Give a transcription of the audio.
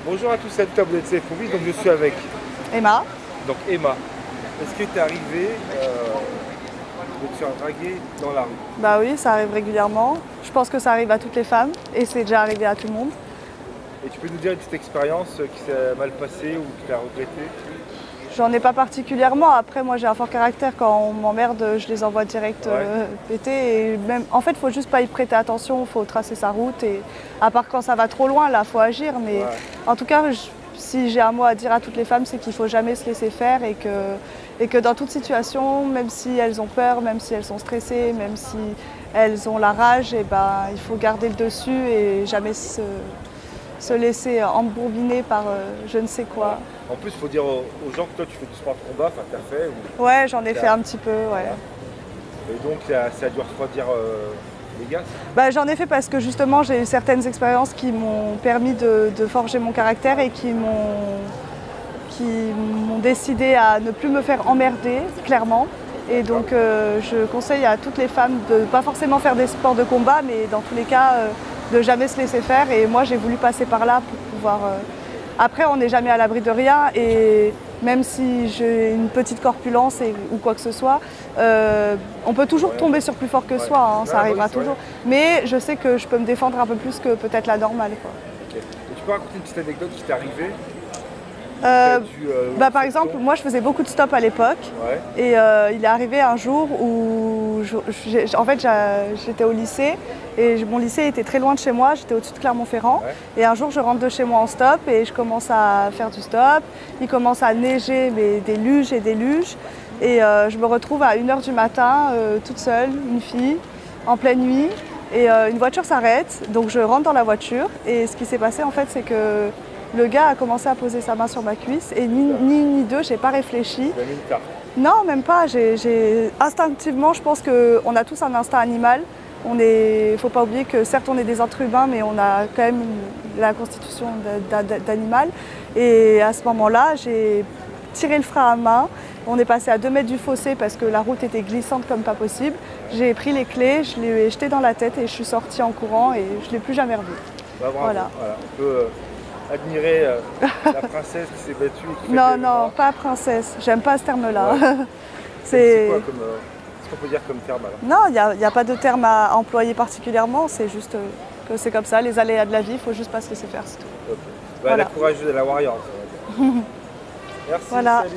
Bonjour à tous et à toutes, vous êtes Safe Movie, donc je suis avec Emma. donc Emma. Est-ce que tu es arrivé de te faire draguer dans la rue? Bah oui, ça arrive régulièrement. Je pense que ça arrive à toutes les femmes et c'est déjà arrivé à tout le monde. Et tu peux nous dire une petite expérience qui s'est mal passée ou que tu as regretté? J'en ai pas particulièrement. Après, moi j'ai un fort caractère. Quand on m'emmerde, je les envoie direct péter. Et même, en fait, il faut juste pas y prêter attention. Il faut tracer sa route. Et à part quand ça va trop loin, là, faut agir. Mais en tout cas, si j'ai un mot à dire à toutes les femmes, c'est qu'il faut jamais se laisser faire et que dans toute situation, même si elles ont peur, même si elles sont stressées, même si elles ont la rage, et ben, il faut garder le dessus et jamais se laisser embourbiner par je ne sais quoi. En plus, il faut dire aux gens que toi tu fais du sport de combat, enfin tu as fait. Ouais, j'en ai fait un petit peu, ouais. Et donc ça a dû refroidir les gars? Bah, j'en ai fait parce que justement j'ai eu certaines expériences qui m'ont permis de forger mon caractère et qui m'ont décidé à ne plus me faire emmerder, clairement. Et donc je conseille à toutes les femmes de pas forcément faire des sports de combat, mais dans tous les cas de jamais se laisser faire. Et moi j'ai voulu passer par là pour pouvoir... Après on n'est jamais à l'abri de rien et même si j'ai une petite corpulence ou quoi que ce soit, on peut toujours tomber sur plus fort que soi, hein, ça arrivera toujours. Mais je sais que je peux me défendre un peu plus que peut-être la normale, quoi. Okay. Et tu peux raconter une petite anecdote qui t'est arrivée? Par exemple, moi je faisais beaucoup de stop à l'époque et il est arrivé un jour où j'étais au lycée et mon lycée était très loin de chez moi, j'étais au-dessus de Clermont-Ferrand et un jour je rentre de chez moi en stop et je commence à faire du stop, il commence à neiger mais des luges et je me retrouve à 1h du matin toute seule, une fille, en pleine nuit et une voiture s'arrête donc je rentre dans la voiture et ce qui s'est passé en fait c'est que le gars a commencé à poser sa main sur ma cuisse et ni une ni deux, j'ai pas réfléchi. Tu as mis une carte? Non, même pas. Instinctivement, je pense qu'on a tous un instinct animal. Faut pas oublier que certes on est des êtres humains, mais on a quand même la constitution d'animal. Et à ce moment-là, j'ai tiré le frein à main. On est passé à 2 mètres du fossé parce que la route était glissante comme pas possible. J'ai pris les clés, je les ai jetées dans la tête et je suis sortie en courant et je l'ai plus jamais revu. Bah, voilà. On peut admirer la princesse qui s'est battue. Non, pas princesse. J'aime pas ce terme-là. C'est quoi ce qu'on peut dire comme terme alors? Non, il n'y a pas de terme à employer particulièrement. C'est juste que c'est comme ça, les aléas de la vie, il faut juste pas se laisser faire, c'est tout. Okay. Bah, voilà. La courageuse de la warrior. Merci, voilà. salut.